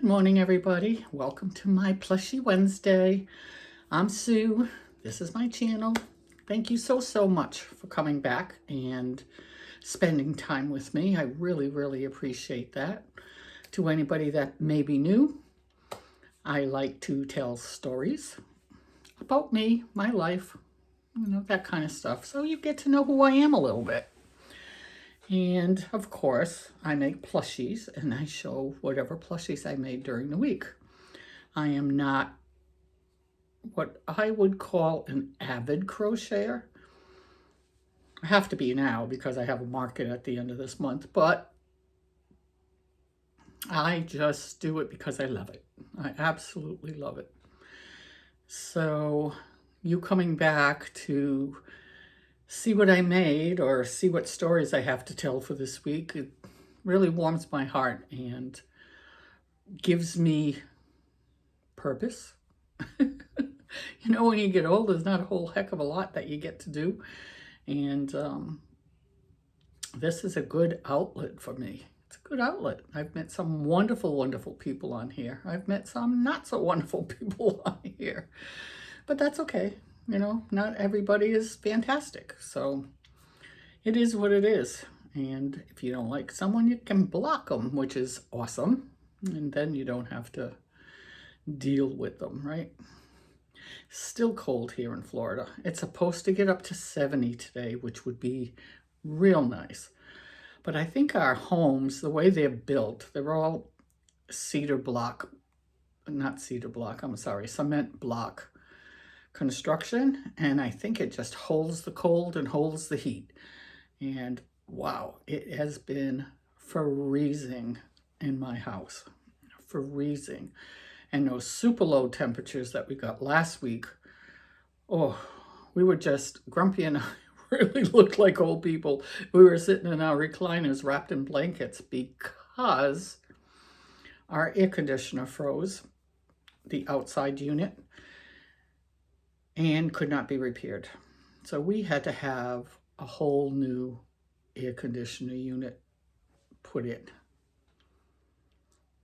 morning, everybody. Welcome to my Plushy Wednesday. I'm Sue. This is my channel. Thank you so much for coming back and spending time with me. I really appreciate that. To anybody that may be new, I like to tell stories about me, my life, that kind of stuff. So you get to know who I am a little bit. And of course, I make plushies and I show whatever plushies I made during the week. I am not what I would call an avid crocheter. I have to be now because I have a market at the end of this month, but I just do it because I love it. I absolutely love it. So you coming back to see what I made or see what stories I have to tell for this week, it really warms my heart and gives me purpose. When you get old, there's not a whole heck of a lot that you get to do. And this is a good outlet for me. It's a good outlet. I've met some wonderful people on here. I've met some not so wonderful people on here. But that's okay. Not everybody is fantastic. So it is what it is. And if you don't like someone, you can block them, which is awesome. And then you don't have to deal with them, right? Still cold here in Florida. It's supposed to get up to 70 today, which would be real nice. But I think our homes, the way they're built, they're all cement block construction, and I think it just holds the cold and holds the heat. And wow, it has been freezing in my house. Freezing. And those super low temperatures that we got last week, oh, we were just, Grumpy and I really looked like old people. We were sitting in our recliners wrapped in blankets because our air conditioner froze, the outside unit, and could not be repaired. So we had to have a whole new air conditioner unit put in.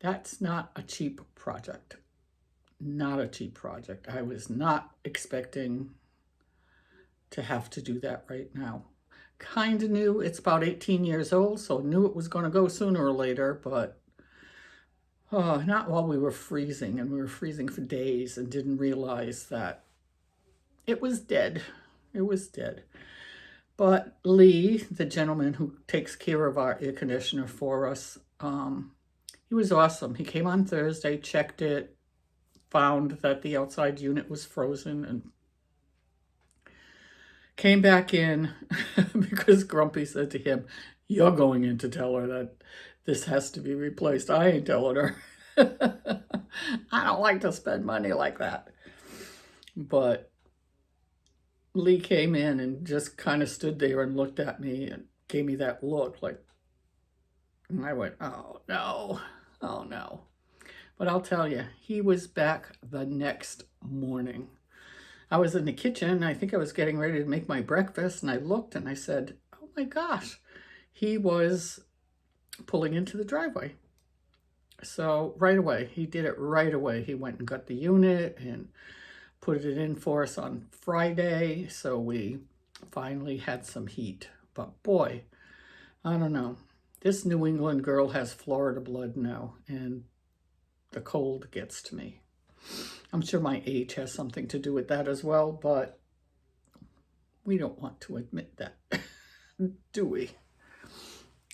That's not a cheap project. Not a cheap project. I was not expecting to have to do that right now. Kind of knew it's about 18 years old, so knew it was going to go sooner or later, but not while we were freezing, and we were freezing for days and didn't realize that it was dead. It was dead. But Lee, the gentleman who takes care of our air conditioner for us, he was awesome. He came on Thursday, checked it, found that the outside unit was frozen, and came back in because Grumpy said to him, "You're going in to tell her that this has to be replaced. I ain't telling her." I don't like to spend money like that. But Lee came in and just kind of stood there and looked at me and gave me that look like, and I went, oh no. But I'll tell you, he was back the next morning. I was in the kitchen. I think I was getting ready to make my breakfast, and I looked and I said, oh my gosh, he was pulling into the driveway. So right away, he did it right away. He went and got the unit and put it in for us on Friday, so we finally had some heat. But boy, I don't know. This New England girl has Florida blood now, and the cold gets to me. I'm sure my age has something to do with that as well, but we don't want to admit that, do we?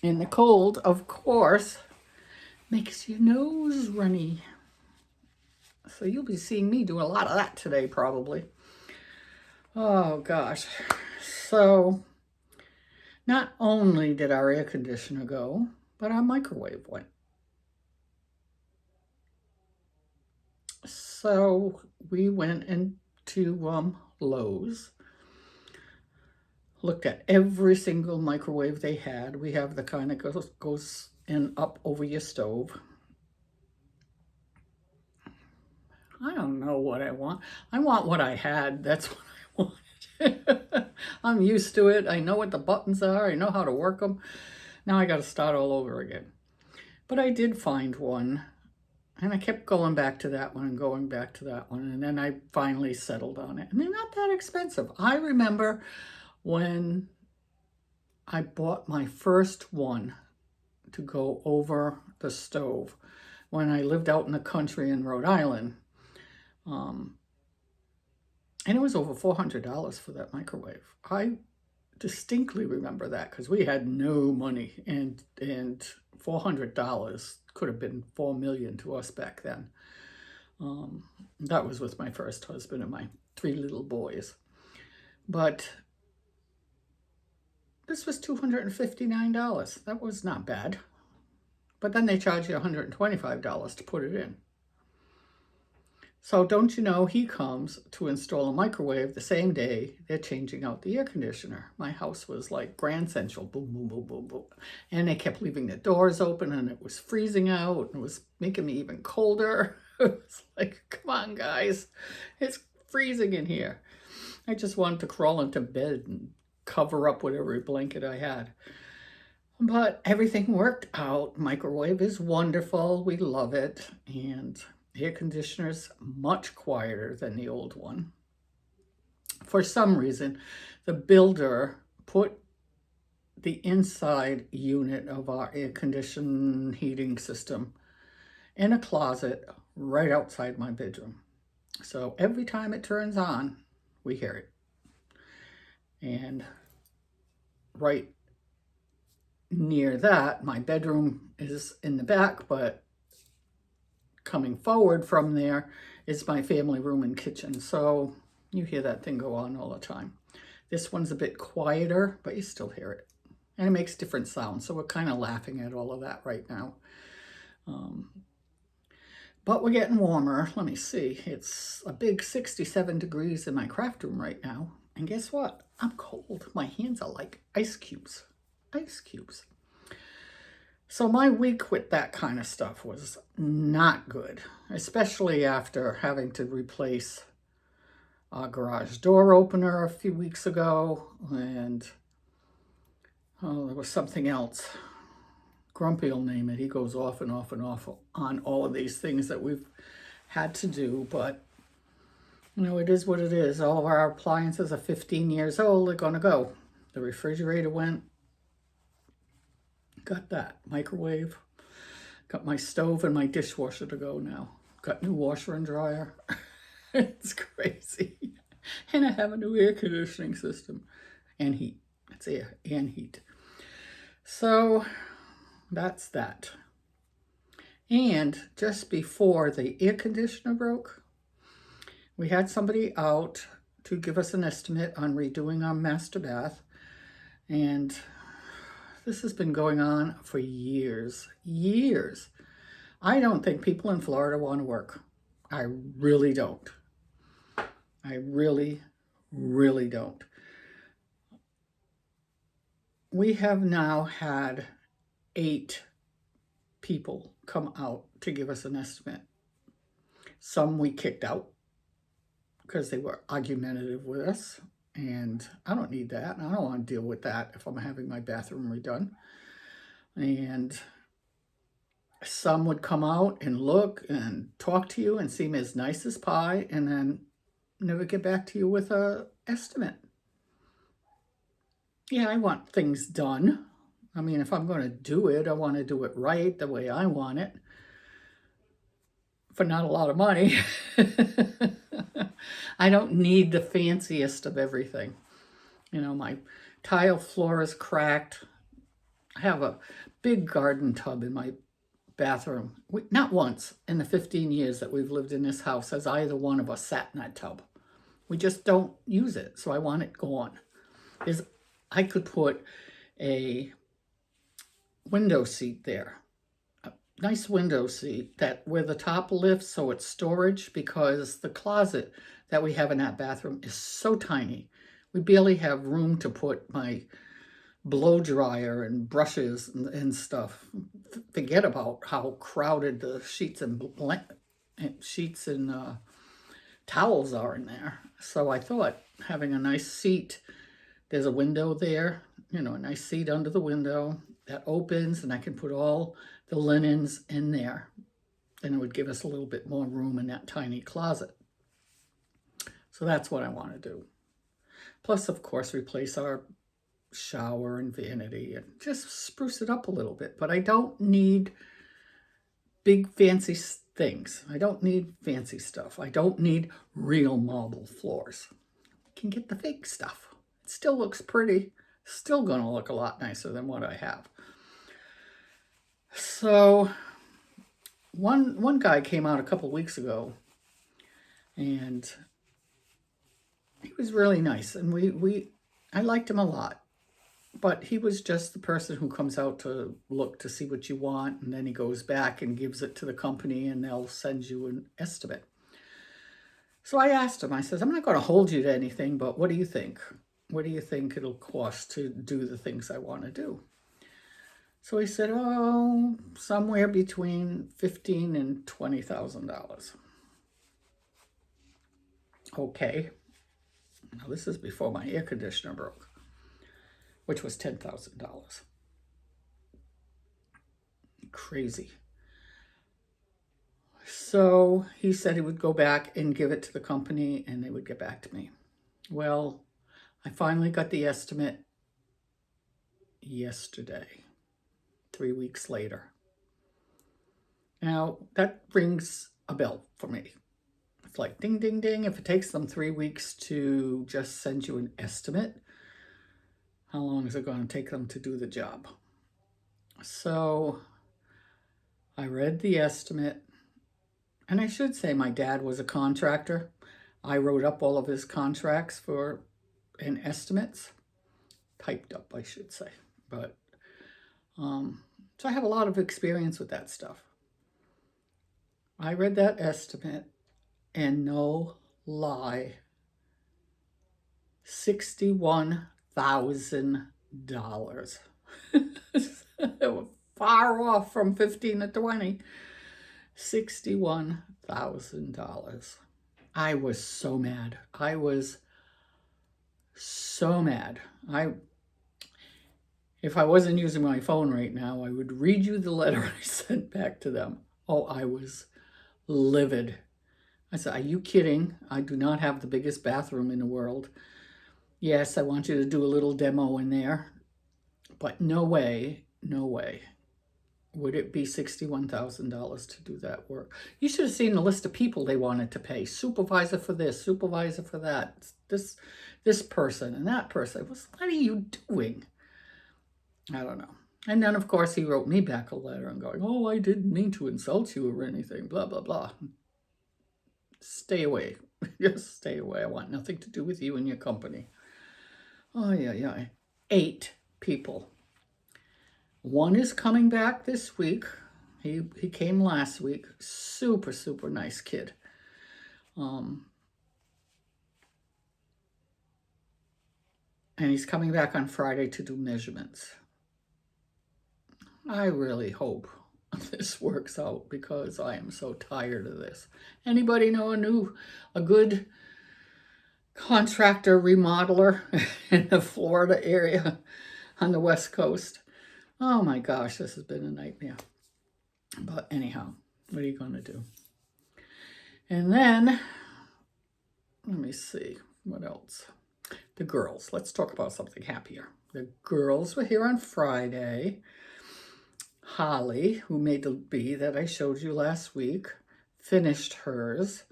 And the cold, of course, makes your nose runny. So you'll be seeing me do a lot of that today, probably. Oh, gosh. So not only did our air conditioner go, but our microwave went. So we went into Lowe's, looked at every single microwave they had. We have the kind that goes in up over your stove. I don't know what I want. I want what I had. That's what I wanted. I'm used to it. I know what the buttons are. I know how to work them. Now I got to start all over again. But I did find one And I kept going back to that one and going back to that one. And then I finally settled on it. And they're not that expensive. I remember when I bought my first one to go over the stove when I lived out in the country in Rhode Island. And it was over $400 for that microwave. I distinctly remember that because we had no money, and $400 could have been $4 million to us back then. That was with my first husband and my 3 little boys. But this was $259. That was not bad. But then they charge you $125 to put it in. So don't you know, he comes to install a microwave the same day they're changing out the air conditioner. My house was like Grand Central, boom, boom, boom, boom, boom. And they kept leaving the doors open and it was freezing out and it was making me even colder. It was like, come on, guys, it's freezing in here. I just wanted to crawl into bed and cover up with every blanket I had. But everything worked out. Microwave is wonderful. We love it. And air conditioner's much quieter than the old one. For some reason, the builder put the inside unit of our air conditioning heating system in a closet right outside my bedroom. So every time it turns on, we hear it. And right near that, my bedroom is in the back, but coming forward from there is my family room and kitchen. So you hear that thing go on all the time. This one's a bit quieter, but you still hear it. And it makes different sounds. So we're kind of laughing at all of that right now. But we're getting warmer. Let me see. It's a big 67 degrees in my craft room right now. And guess what? I'm cold. My hands are like ice cubes. Ice cubes. So my week with that kind of stuff was not good, especially after having to replace our garage door opener a few weeks ago. And there was something else. Grumpy will name it. He goes off and off and off on all of these things that we've had to do. But, you know, it is what it is. All of our appliances are 15 years old. They're going to go. The refrigerator went. Got that. Microwave. Got my stove and my dishwasher to go now. Got new washer and dryer. It's crazy. And I have a new air conditioning system. And heat. It's air and heat. So that's that. And just before the air conditioner broke, we had somebody out to give us an estimate on redoing our master bath. And this has been going on for years. I don't think people in Florida want to work. I really don't. I really don't. We have now had 8 people come out to give us an estimate. Some we kicked out because they were argumentative with us. And I don't need that. I don't want to deal with that if I'm having my bathroom redone. And some would come out and look and talk to you and seem as nice as pie and then never get back to you with an estimate. Yeah, I want things done. I mean, if I'm going to do it, I want to do it right the way I want it for not a lot of money. I don't need the fanciest of everything. You know, my tile floor is cracked. I have a big garden tub in my bathroom. Not once in the 15 years that we've lived in this house has either one of us sat in that tub. We just don't use it, so I want it gone. I could put a window seat there. Nice window seat that where the top lifts so it's storage, because the closet that we have in that bathroom is so tiny. We barely have room to put my blow dryer and brushes and stuff. Forget about how crowded the sheets and towels are in there. So I thought having a nice seat, there's a window there, you know, a nice seat under the window that opens and I can put all the linens in there. and it would give us a little bit more room in that tiny closet. So that's what I want to do. Plus, of course, replace our shower and vanity and just spruce it up a little bit. But I don't need big fancy things. I don't need fancy stuff. I don't need real marble floors. I can get the fake stuff. It still looks pretty. Still going to look a lot nicer than what I have. So one guy came out a couple weeks ago, and he was really nice, and I liked him a lot. But he was just the person who comes out to look to see what you want, and then he goes back and gives it to the company, and they'll send you an estimate. So I asked him, I says, I'm not going to hold you to anything, but what do you think? What do you think it'll cost to do the things I want to do? So he said, oh, somewhere between $15,000 and $20,000. Okay. Now this is before my air conditioner broke, which was $10,000. Crazy. So he said he would go back and give it to the company and they would get back to me. Well, I finally got the estimate yesterday, 3 weeks later. Now, that rings a bell for me. It's like ding, ding, ding. If it takes them 3 weeks to just send you an estimate, how long is it going to take them to do the job? So I read the estimate, and I should say my dad was a contractor. I wrote up all of his contracts and estimates, typed up, I should say. But so I have a lot of experience with that stuff. I read that estimate, and no lie, $61,000. Far off from 15 to 20. $61,000. I was so mad. I was so mad. If I wasn't using my phone right now, I would read you the letter I sent back to them. Oh, I was livid. I said, are you kidding? I do not have the biggest bathroom in the world. Yes, I want you to do a little demo in there, but no way, no way would it be $61,000 to do that work. You should have seen the list of people they wanted to pay. Supervisor for this, supervisor for that, this person and that person. What are you doing? I don't know. And then, of course, he wrote me back a letter and going, oh, I didn't mean to insult you or anything, blah, blah, blah. Stay away. Just stay away. I want nothing to do with you and your company. Oh, yeah. 8 people. One is coming back this week. He came last week. Super, super nice kid. And he's coming back on Friday to do measurements. I really hope this works out because I am so tired of this. Anybody know a good contractor remodeler in the Florida area on the West Coast? Oh my gosh, this has been a nightmare. But anyhow, what are you going to do? And then, let me see, what else? The girls. Let's talk about something happier. The girls were here on Friday. Holly, who made the bee that I showed you last week, finished hers.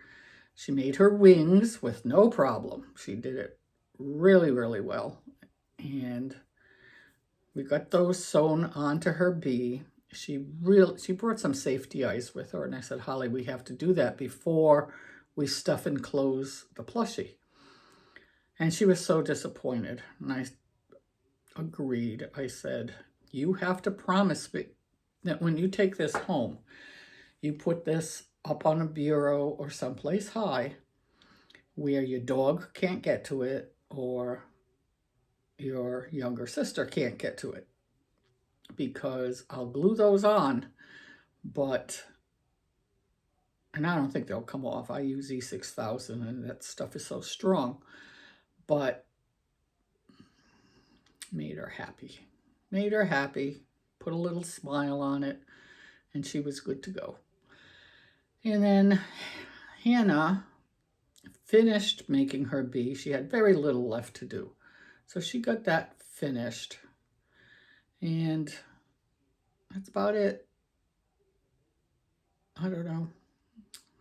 She made her wings with no problem. She did it really, really well. And we got those sewn onto her bee. She brought some safety eyes with her, and I said, Holly, we have to do that before we stuff and close the plushie. And she was so disappointed, and I agreed. I said, you have to promise me that when you take this home, you put this up on a bureau or someplace high where your dog can't get to it or your younger sister can't get to it, because I'll glue those on, and I don't think they'll come off. I use E6000 and that stuff is so strong, but made her happy, put a little smile on it, and she was good to go. And then Hannah finished making her bee. She had very little left to do. So she got that finished. And that's about it. I don't know.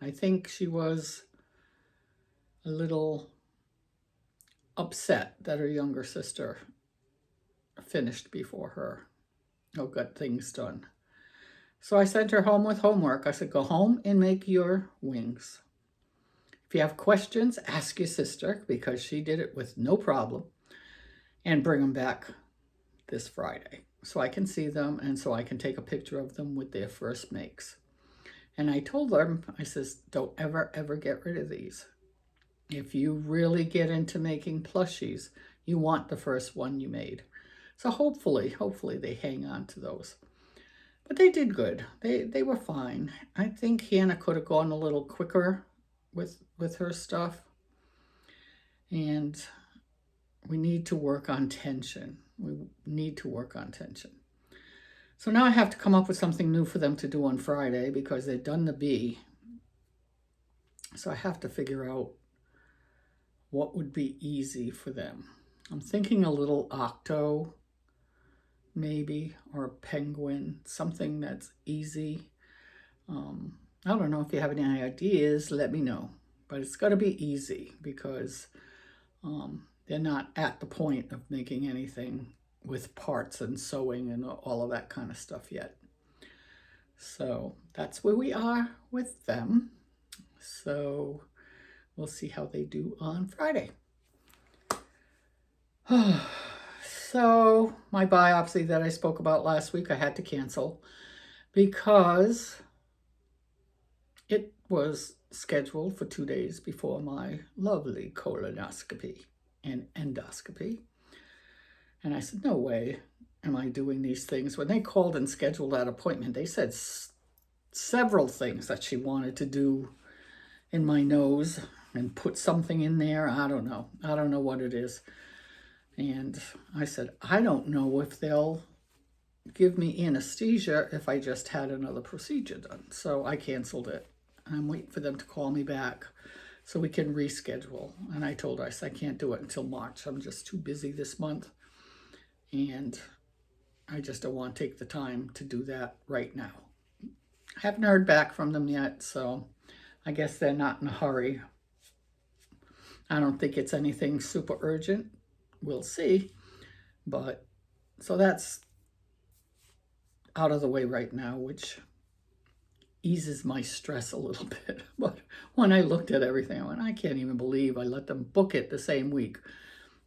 I think she was a little upset that her younger sister finished before her or got things done. So I sent her home with homework. I said, go home and make your wings. If you have questions, ask your sister because she did it with no problem, and bring them back this Friday so I can see them and so I can take a picture of them with their first makes. And I told them, I says, don't ever get rid of these. If you really get into making plushies, you want the first one you made. So hopefully they hang on to those. But they did good. They were fine. I think Hannah could have gone a little quicker with her stuff. And we need to work on tension. We need to work on tension. So now I have to come up with something new for them to do on Friday because they've done the bee. So I have to figure out what would be easy for them. I'm thinking a little octo, maybe, or a penguin, something that's easy. I don't know if you have any ideas, let me know. But it's got to be easy because they're not at the point of making anything with parts and sewing and all of that kind of stuff yet. So that's where we are with them. So we'll see how they do on Friday. So my biopsy that I spoke about last week, I had to cancel because it was scheduled for 2 days before my lovely colonoscopy and endoscopy. And I said, no way am I doing these things. When they called and scheduled that appointment, they said several things that she wanted to do in my nose and put something in there. I don't know. I don't know what it is. And I said, I don't know if they'll give me anesthesia if I just had another procedure done. So I canceled it. I'm waiting for them to call me back so we can reschedule. And I told her, I said, I can't do it until March. I'm just too busy this month. And I just don't want to take the time to do that right now. I haven't heard back from them yet, so I guess they're not in a hurry. I don't think it's anything super urgent. We'll see. But so that's out of the way right now, which eases my stress a little bit. But when I looked at everything, I went, I can't even believe I let them book it the same week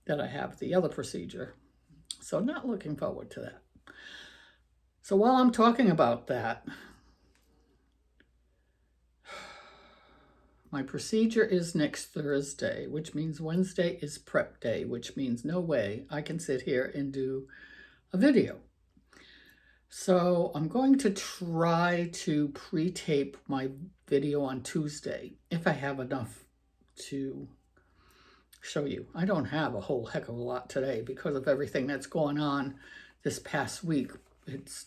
that I have the other procedure. So not looking forward to that. So while I'm talking about that, my procedure is next Thursday, which means Wednesday is prep day, which means no way I can sit here and do a video. So I'm going to try to pre-tape my video on Tuesday if I have enough to show you. I don't have a whole heck of a lot today because of everything that's going on this past week. It's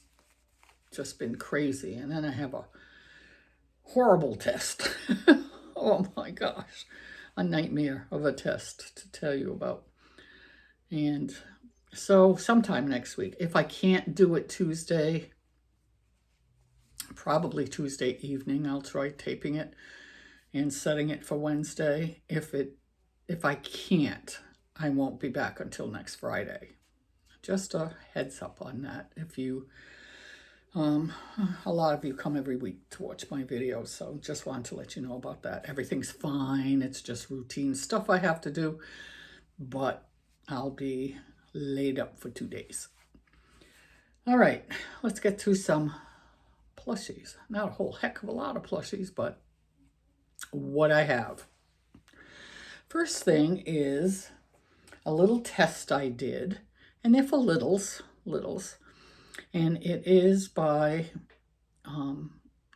just been crazy. And then I have a horrible test. Oh my gosh, a nightmare of a test to tell you about. And so sometime next week, if I can't do it Tuesday, probably Tuesday evening, I'll try taping it and setting it for Wednesday. If I can't, I won't be back until next Friday. Just a heads up on that. If you, a lot of you come every week to watch my videos, so just wanted to let you know about that. Everything's fine. It's just routine stuff I have to do, but I'll be laid up for 2 days. All right, let's get to some plushies. Not a whole heck of a lot of plushies, but what I have. First thing is a little test I did, and they're for littles, and it is by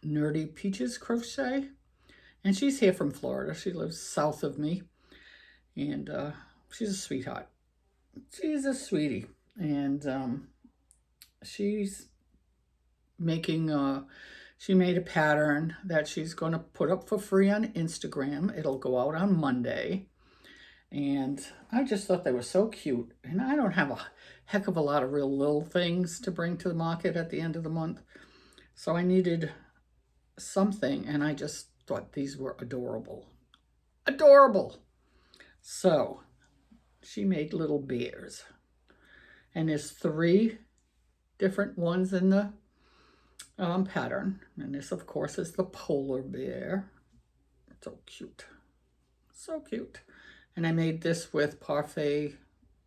Nerdy Peaches Crochet, and she's here from Florida. She lives south of me, and she's a sweetheart. She's a sweetie, and she's making She made a pattern that she's going to put up for free on Instagram. It'll go out on Monday. And I just thought they were so cute. And I don't have a heck of a lot of real little things to bring to the market at the end of the month. So I needed something, and I just thought these were adorable. Adorable! So she made little bears. And there's 3 different ones in the pattern. And this, of course, is the polar bear. So cute. So cute. And I made this with Parfait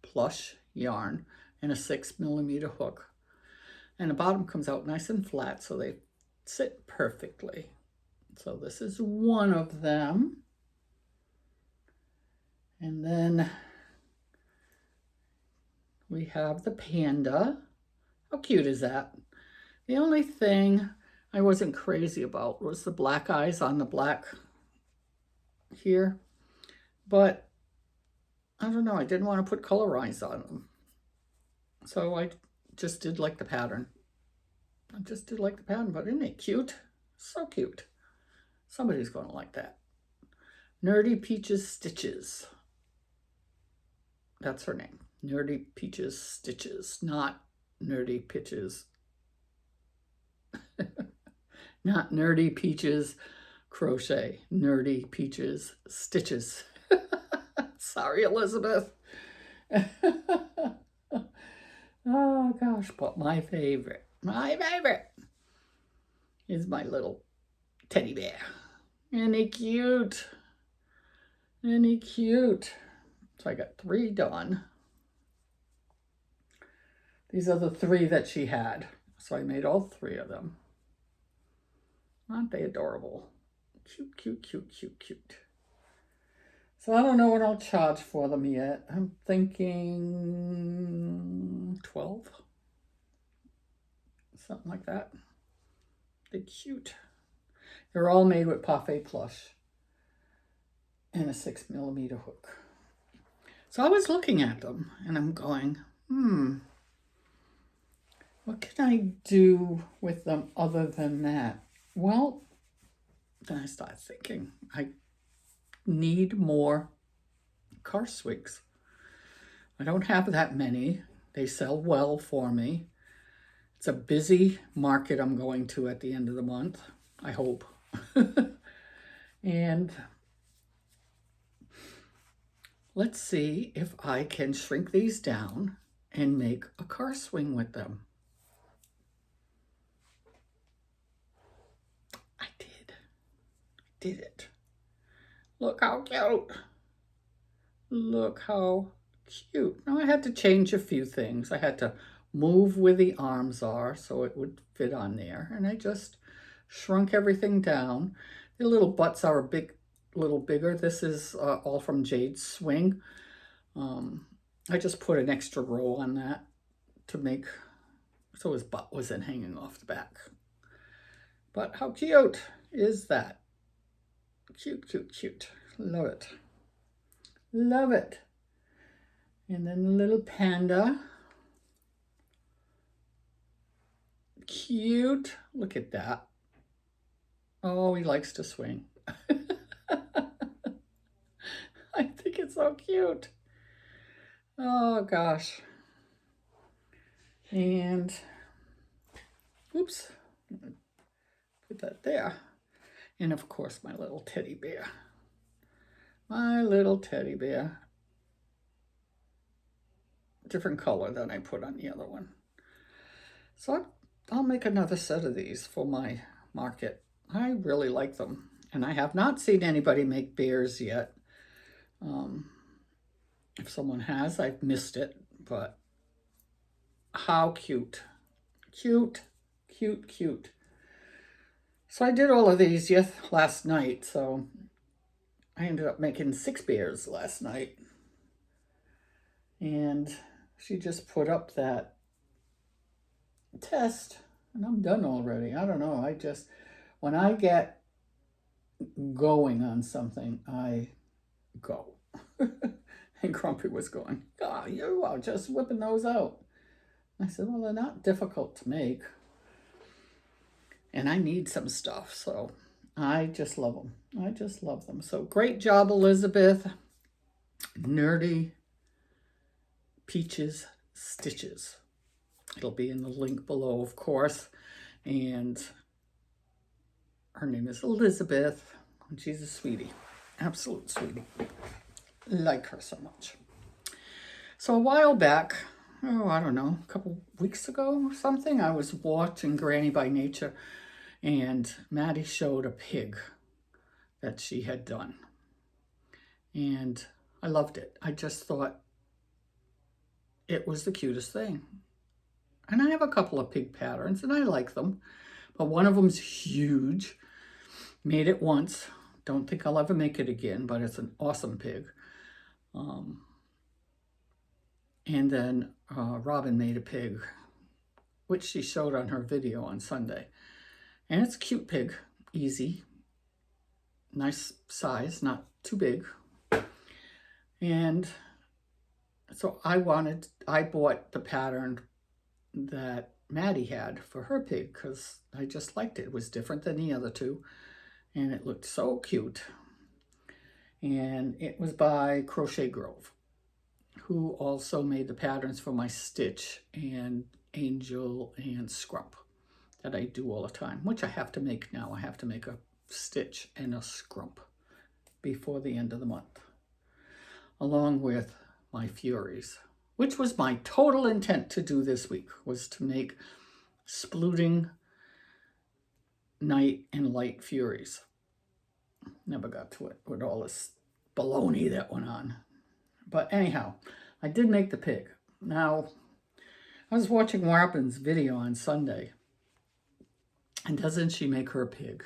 plush yarn and a 6mm hook. And the bottom comes out nice and flat, so they sit perfectly. So this is one of them. And then we have the panda. How cute is that? The only thing I wasn't crazy about was the black eyes on the black here. But I don't know, I didn't want to put color eyes on them. So I just did like the pattern. But isn't it cute? So cute. Somebody's going to like that. Nerdy Peaches Stitches. That's her name. Nerdy Peaches Stitches, not Nerdy Pitches. Not Nerdy Peaches Crochet. Nerdy Peaches Stitches. Sorry, Elizabeth. Oh gosh, but my favorite is my little teddy bear. Isn't he cute? Isn't he cute? So I got 3 done. These are the 3 that she had. So I made all 3 of them. Aren't they adorable? Cute, cute, cute, cute, cute. So I don't know what I'll charge for them yet. I'm thinking 12. Something like that. They're cute. They're all made with Parfait plush and a 6mm hook. So I was looking at them and I'm going, what can I do with them other than that? Well, then I started thinking, I need more car swigs. I don't have that many. They sell well for me. It's a busy market I'm going to at the end of the month, I hope. And let's see if I can shrink these down and make a car swing with them. I did it. Look how cute. Look how cute. Now I had to change a few things. I had to move where the arms are so it would fit on there. And I just shrunk everything down. The little butts are a little bigger. This is all from Jade's Swing. I just put an extra row on that to make so his butt wasn't hanging off the back. But how cute is that? Cute, cute, cute. Love it. Love it. And then the little panda. Cute. Look at that. Oh, he likes to swing. I think it's so cute. Oh, gosh. And, oops. Put that there. And, of course, my little teddy bear. My little teddy bear. Different color than I put on the other one. So I'll make another set of these for my market. I really like them. And I have not seen anybody make bears yet. If someone has, I've missed it. But how cute. Cute, cute, cute. So I did all of these last night. So I ended up making 6 bears last night. And she just put up that test. And I'm done already. I don't know. When I get going on something, I go. And Grumpy was going, oh, you are just whipping those out. I said, well, they're not difficult to make. And I need some stuff, so I just love them. I just love them. So great job, Elizabeth. Nerdy Peaches Stitches. It'll be in the link below, of course. And her name is Elizabeth. And she's a sweetie. Absolute sweetie. Like her so much. So a while back, I don't know, a couple weeks ago or something, I was watching Granny by Nature, and Maddie showed a pig that she had done. And I loved it. I just thought it was the cutest thing. And I have a couple of pig patterns, and I like them. But one of them's huge. Made it once. Don't think I'll ever make it again, but it's an awesome pig. And then Robin made a pig, which she showed on her video on Sunday. And it's a cute pig. Easy. Nice size, not too big. And so I bought the pattern that Maddie had for her pig because I just liked it. It was different than the other two, and it looked so cute. And it was by Crochet Grove, who also made the patterns for my Stitch and Angel and Scrump that I do all the time, which I have to make now. I have to make a Stitch and a Scrump before the end of the month, along with my Furies, which was my total intent to do this week, was to make splooting night and light Furies. Never got to it with all this baloney that went on. But anyhow, I did make the pig. Now, I was watching Robin's video on Sunday, and doesn't she make her pig?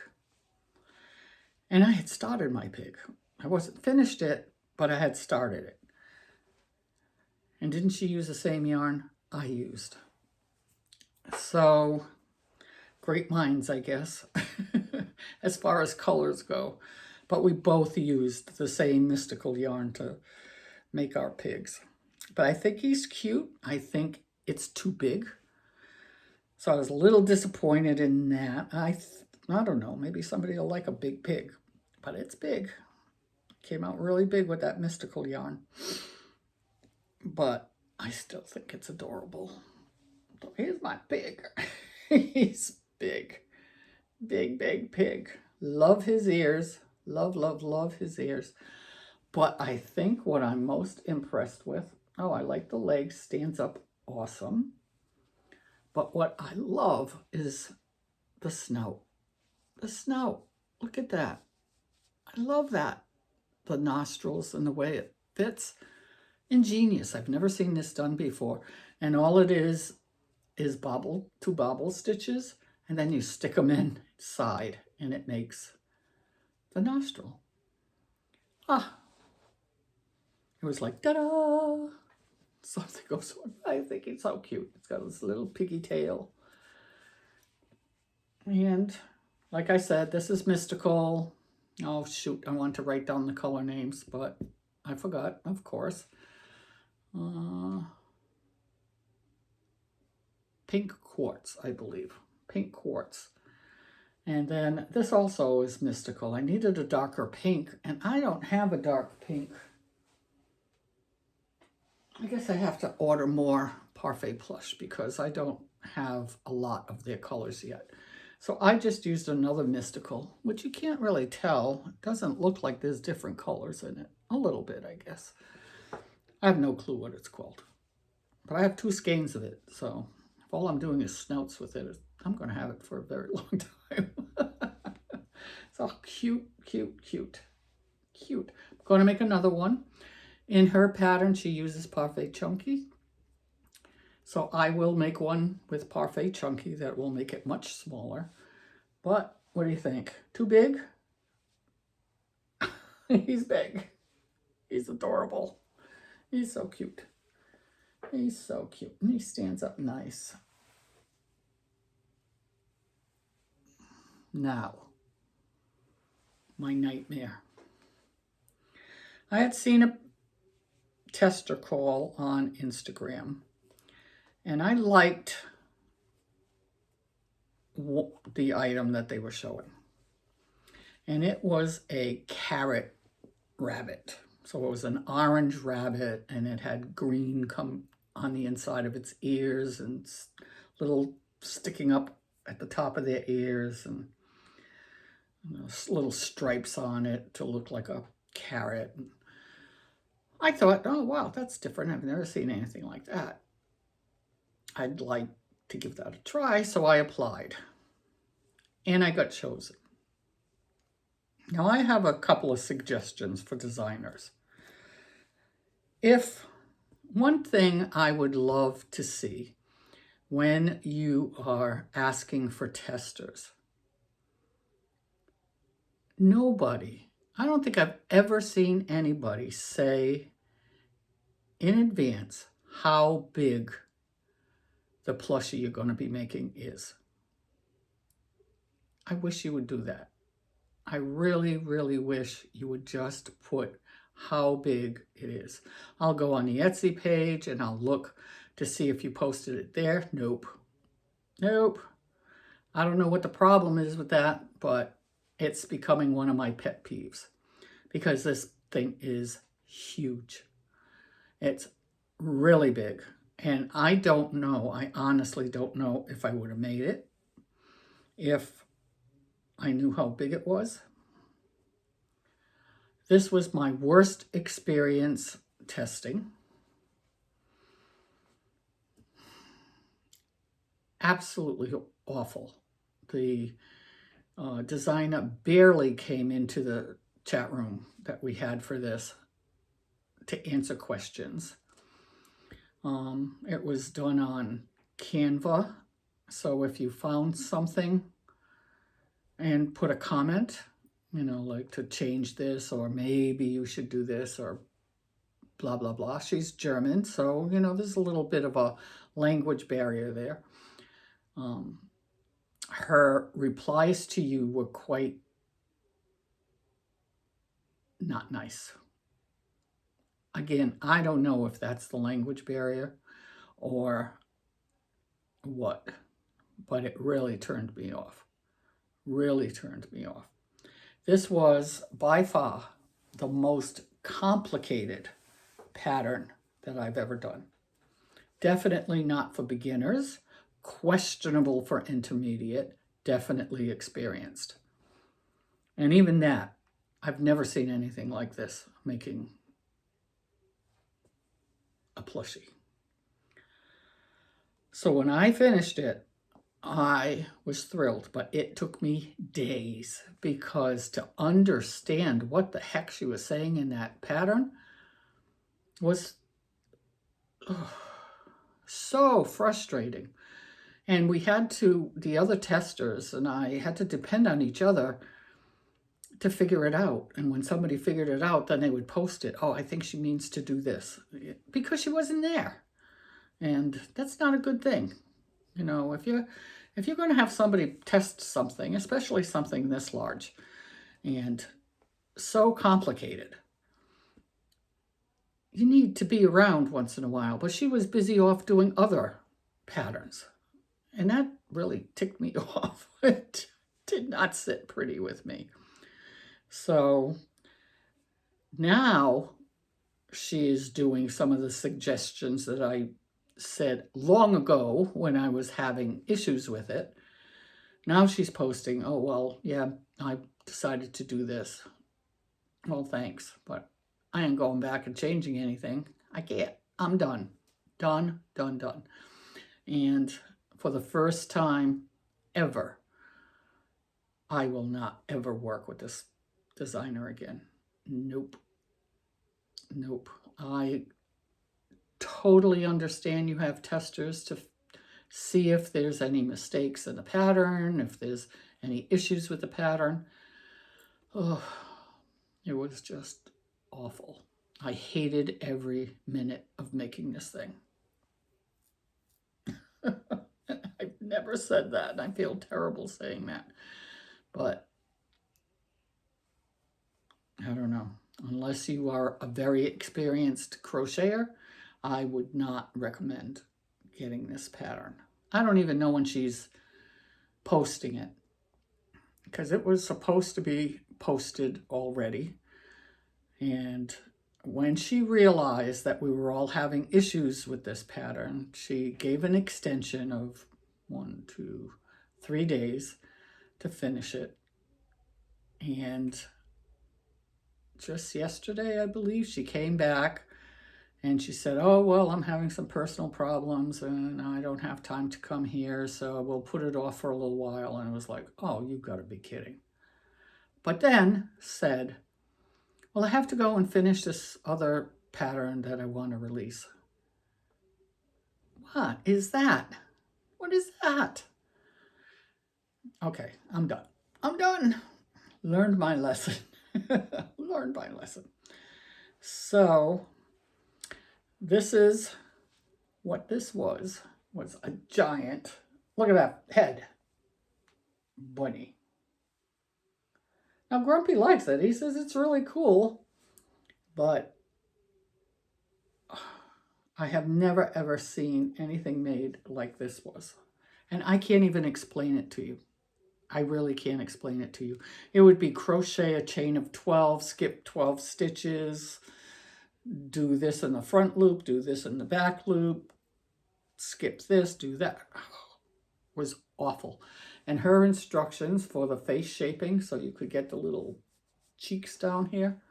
And I had started my pig. I wasn't finished it, but I had started it. And didn't she use the same yarn I used? So, great minds, I guess, as far as colors go. But we both used the same mystical yarn to make our pigs. But I think he's cute. I think it's too big. So I was a little disappointed in that. I don't know, maybe somebody will like a big pig, but it's big. Came out really big with that mystical yarn. But I still think it's adorable. So here's my pig. He's big. Big, big pig. Love his ears. Love, love, love his ears. But I think what I'm most impressed with, I like the legs, stands up awesome. But what I love is the snout. The snout. Look at that. I love that. The nostrils and the way it fits. Ingenious. I've never seen this done before. And all it is two bobble stitches, and then you stick them inside, and it makes the nostril. It was like, ta-da! Something goes on. I think it's so cute. It's got this little piggy tail. And like I said, this is mystical. Oh, shoot. I want to write down the color names, but I forgot, of course. Pink quartz, I believe. Pink quartz. And then this also is mystical. I needed a darker pink, and I don't have a dark pink. I guess I have to order more Parfait Plush because I don't have a lot of their colors yet. So I just used another mystical, which you can't really tell. It doesn't look like there's different colors in it. A little bit, I guess. I have no clue what it's called. But I have 2 skeins of it, so if all I'm doing is snouts with it, I'm going to have it for a very long time. So cute, cute, cute, cute. I'm going to make another one. In her pattern, she uses Parfait Chunky. So I will make one with Parfait Chunky that will make it much smaller. But what do you think? Too big? He's big. He's adorable. He's so cute. He's so cute. And he stands up nice. Now, my nightmare. I had seen a tester call on Instagram, and I liked the item that they were showing. And it was a carrot rabbit. So it was an orange rabbit, and it had green come on the inside of its ears and little sticking up at the top of their ears, and little stripes on it to look like a carrot. I thought, oh, wow, that's different. I've never seen anything like that. I'd like to give that a try, so I applied. And I got chosen. Now, I have a couple of suggestions for designers. If one thing I would love to see when you are asking for testers, I don't think I've ever seen anybody say in advance how big the plushie you're going to be making is. I wish you would do that. I really, really wish you would just put how big it is. I'll go on the Etsy page and I'll look to see if you posted it there. Nope. I don't know what the problem is with that, but it's becoming one of my pet peeves because this thing is huge. It's really big. And I don't know, I honestly don't know if I would have made it if I knew how big it was. This was my worst experience testing. Absolutely awful. The designer barely came into the chat room that we had for this to answer questions. It was done on Canva. So if you found something and put a comment, like to change this, or maybe you should do this, or blah, blah, blah. She's German, so, there's a little bit of a language barrier there. Her replies to you were quite not nice. Again, I don't know if that's the language barrier or what, but it really turned me off. Really turned me off. This was by far the most complicated pattern that I've ever done. Definitely not for beginners, questionable for intermediate, definitely experienced. And even that, I've never seen anything like this making a plushie. So when I finished it, I was thrilled, but it took me days because to understand what the heck she was saying in that pattern was so frustrating. And the other testers and I had to depend on each other to figure it out. And when somebody figured it out, then they would post it. Oh, I think she means to do this, because she wasn't there. And that's not a good thing. If you're going to have somebody test something, especially something this large and so complicated, you need to be around once in a while. But she was busy off doing other patterns. And that really ticked me off. It did not sit pretty with me. So now she is doing some of the suggestions that I said long ago when I was having issues with it. Now she's posting, oh, well, yeah, I decided to do this. Well, thanks, but I ain't going back and changing anything. I can't. I'm done. Done. And for the first time ever, I will not ever work with this designer again. Nope. I totally understand you have testers to see if there's any mistakes in the pattern, if there's any issues with the pattern. Oh, it was just awful. I hated every minute of making this thing. I've never said that, and I feel terrible saying that. But I don't know. Unless you are a very experienced crocheter, I would not recommend getting this pattern. I don't even know when she's posting it because it was supposed to be posted already. And when she realized that we were all having issues with this pattern, she gave an extension of 1, 2, 3 days to finish it. And just yesterday, I believe, she came back and she said, oh, well, I'm having some personal problems and I don't have time to come here, so we'll put it off for a little while. And it was like, oh, you've got to be kidding. But then said, well, I have to go and finish this other pattern that I want to release. What is that? What is that? Okay, I'm done. I'm done. Learned my lesson. Learned my lesson. So this is what this was a giant, look at that head, bunny. Now Grumpy likes it. He says it's really cool, but I have never ever seen anything made like this was. And I can't even explain it to you. I really can't explain it to you. It would be crochet a chain of 12, skip 12 stitches, do this in the front loop, do this in the back loop, skip this, do that. It was awful. And her instructions for the face shaping, so you could get the little cheeks down here,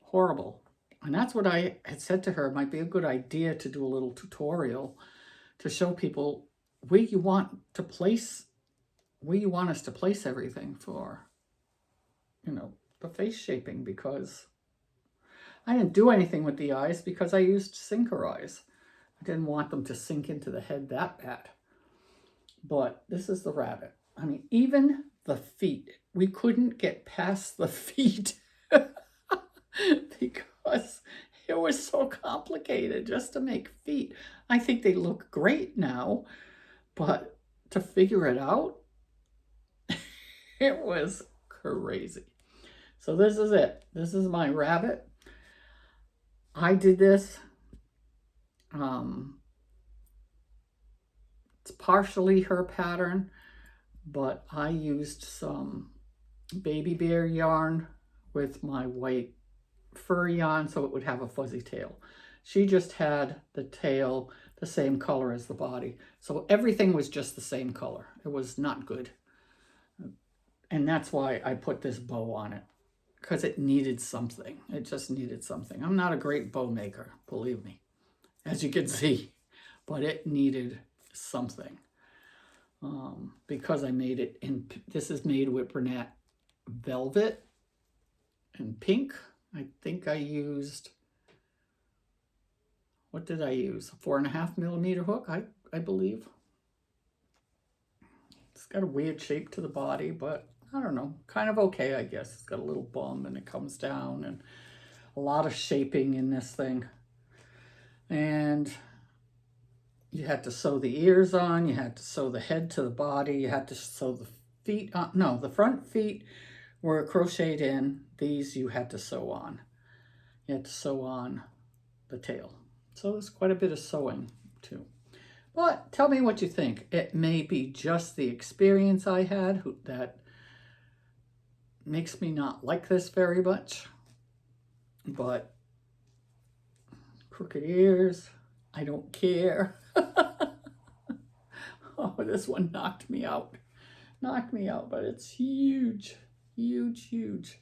horrible. And that's what I had said to her, it might be a good idea to do a little tutorial to show people where you want to place, where you want us to place everything for, you know, the face shaping, because I didn't do anything with the eyes because I used sinker eyes. I didn't want them to sink into the head that bad. But this is the rabbit. I mean, even the feet, we couldn't get past the feet because it was so complicated just to make feet. I think they look great now, but to figure it out, it was crazy. So this is it. This is my rabbit. I did this. It's partially her pattern, but I used some baby bear yarn with my white fur yarn so it would have a fuzzy tail. She just had the tail the same color as the body. So everything was just the same color. It was not good. And that's why I put this bow on it, because it needed something. It just needed something. I'm not a great bow maker, believe me, as you can see, but it needed something. Because I made it in, this is made with Bernat velvet and pink. I think I used, what did I use? A 4.5 millimeter hook, I believe. It's got a weird shape to the body, but I don't know, kind of okay, I guess. It's got a little bum and it comes down, and a lot of shaping in this thing. And you had to sew the ears on, you had to sew the head to the body, you had to sew the feet on. No, the front feet were crocheted in. These you had to sew on. You had to sew on the tail. So there's quite a bit of sewing too. But tell me what you think. It may be just the experience I had that makes me not like this very much. But crooked ears, I don't care. Oh, this one knocked me out. Knocked me out, but it's huge. Huge, huge.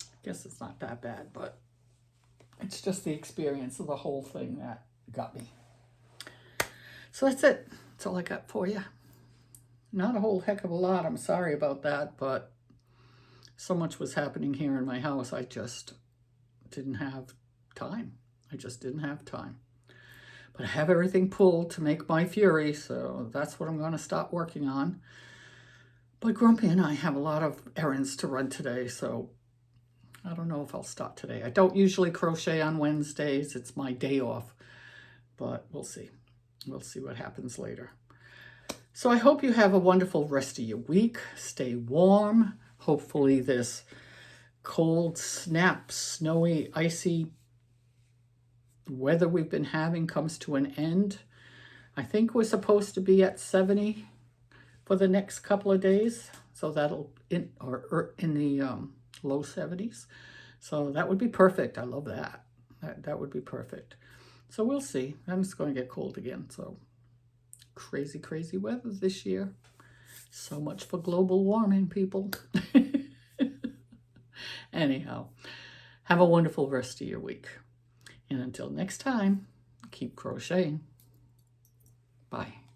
I guess it's not that bad, but it's just the experience of the whole thing that got me. So that's it. That's all I got for you. Not a whole heck of a lot. I'm sorry about that, but so much was happening here in my house. I just didn't have time. I just didn't have time. But I have everything pulled to make my fury, so that's what I'm going to start working on. But Grumpy and I have a lot of errands to run today, so I don't know if I'll start today. I don't usually crochet on Wednesdays. It's my day off, but we'll see. We'll see what happens later. So I hope you have a wonderful rest of your week. Stay warm. Hopefully this cold, snap, snowy, icy weather we've been having comes to an end. I think we're supposed to be at 70 for the next couple of days. So that'll, in the low 70s. So that would be perfect. I love that. That would be perfect. So we'll see. And it's going to get cold again. So crazy, crazy weather this year. So much for global warming, people. Anyhow, have a wonderful rest of your week. And until next time, keep crocheting. Bye.